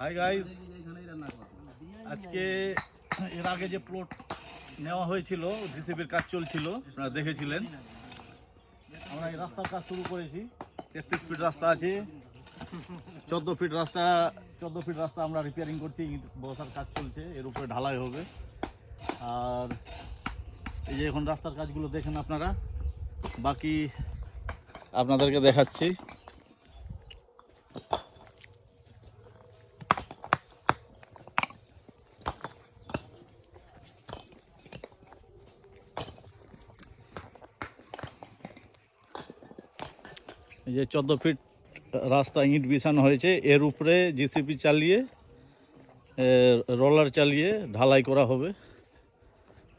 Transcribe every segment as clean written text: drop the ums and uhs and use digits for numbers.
Hi guys, আজকে এর আগে যে প্লট নেওয়া হয়েছিল জিসিবির কাজ চলছিল, আপনারা দেখেছিলেন। আমরা এই রাস্তার কাজ শুরু করেছি। 33 ফিট রাস্তা আছে, 14 ফিট রাস্তা আমরা রিপেয়ারিং করছি। ইট বসার কাজ চলছে, এর উপরে ঢালাই হবে। আর এই যে এখন রাস্তার কাজগুলো দেখেন আপনারা, বাকি আপনাদেরকে দেখাচ্ছি। এই যে 14 ফিট রাস্তা ইট বিছানো হয়েছে, এর উপরে জিসিবি চালিয়ে রোলার চালিয়ে ঢালাই করা হবে।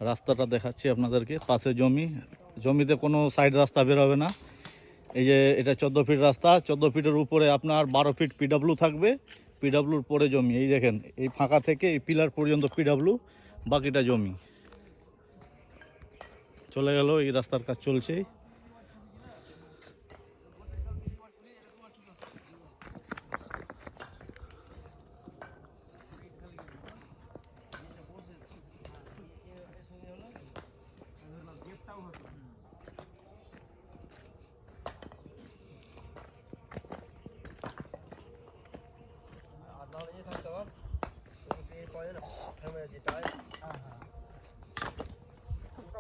রাস্তাটা দেখাচ্ছি আপনাদেরকে। পাশে জমিতে কোনো সাইড রাস্তা বের হবে না। এই যে এটা 14 ফিট রাস্তা, 14 ফিটের উপরে আপনার 12 ফিট পিডাব্লিউ থাকবে। পিডাব্লিউর পরে জমি। এই দেখেন, এই ফাঁকা থেকে এই পিলার পর্যন্ত পিডাব্লিউ, বাকিটা জমি। চলে গেল, এই রাস্তার কাজ চলছে।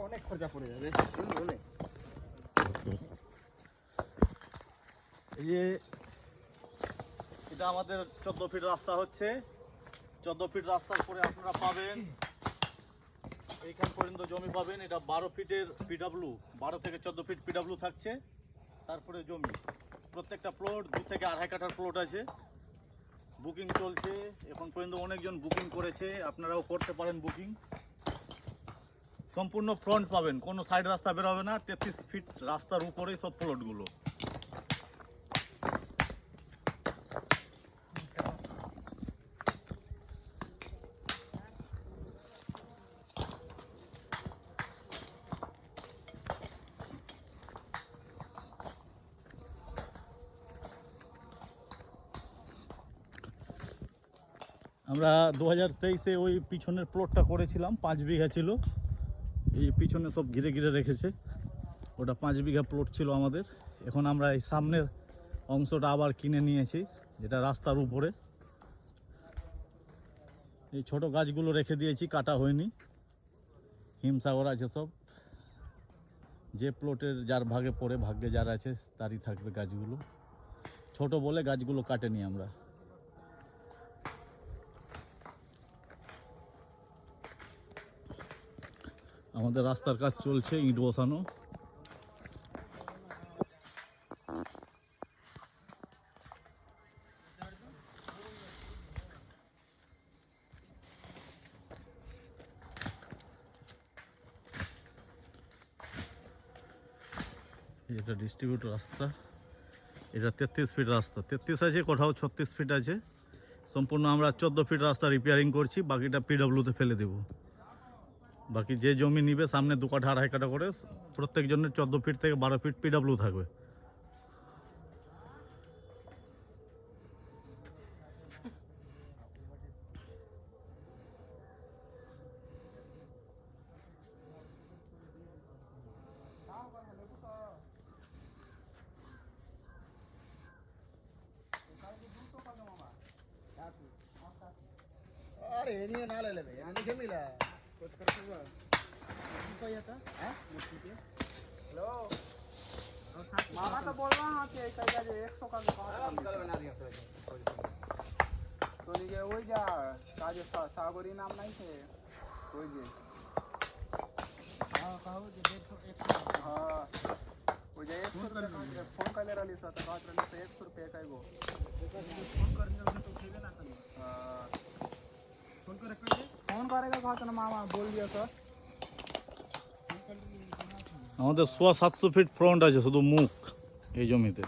অনেক খরচা পড়ে যাবে। এই যে এটা আমাদের 14 ফিট রাস্তা হচ্ছে। 14 ফিট রাস্তার পরে আপনারা পাবেন এইখান পর্যন্ত জমি পাবেন। এটা 12 ফিটের পিডাব্লিউ, 12 থেকে 14 ফিট পিডাব্লিউ থাকছে। তারপরে জমি, প্রত্যেকটা প্লট 2 থেকে 2.5 কাঠার প্লট আছে। বুকিং চলছে এখন পর্যন্ত, অনেকজন বুকিং করেছে, আপনারাও করতে পারেন বুকিং। সম্পূর্ণ ফ্রন্ট পাবেন, কোনো সাইড রাস্তা বের হবে না। 33 ফিট রাস্তার উপরেই সব প্লটগুলো। আমরা 2023-এ ওই পিছনের প্লটটা করেছিলাম, 5 বিঘা ছিল। এই পিছনে সব ঘিরে ঘিরে রেখেছে, ওটা 5 বিঘা প্লট ছিল আমাদের। এখন আমরা এই সামনের অংশটা আবার কিনে নিয়েছি, যেটা রাস্তার উপরে। এই ছোট গাছগুলো রেখে দিয়েছি, কাটা হয়নি। হিমসাগর আছে সব। যে প্লটের যার ভাগে পড়ে, ভাগ্যে যার আছে তারই থাকবে গাছগুলো। ছোট বলে গাছগুলো কাটেনি আমরা। আমাদের রাস্তার কাজ চলছে, ইট বসানো। এটা ডিস্ট্রিবিউটর রাস্তা। এটা 33 ফিট রাস্তা, 33 আছে, কোথাও 36 ফিট আছে। সম্পূর্ণ আমরা 14 ফিট রাস্তা রিপেয়ারিং করছি, বাকিটা পিডাব্লিউতে ফেলে দেব। বাকি যে জমি নিবে, সামনে 2 কাঠা 2.5 কাঠা করে, প্রত্যেক জনের 14 ফিট থেকে 12 ফিট পিডাব্লিউ থাকবে। अरे ये नहीं ना ले ले भाई, आने के मिला कुछ कर सकता है ये था हैं हेलो मामा तो बोल रहा है कि कैसा जे 100 का दुकान कल बना दिया तो नहीं वही जा काजे सागरी नाम नहीं थे वही जे हां कहो जे 100 हां वो जे 100 रुपया फोन कर ले रही सा तो बात रही से 100 रुपया का वो फोन करने तो उठेगा ना कल हां फोन करेगा कहा तो मामा बोल दिया सर। আমাদের 700 ফিট ফ্রন্ট আছে, শুধু মুখ এই জমিতে।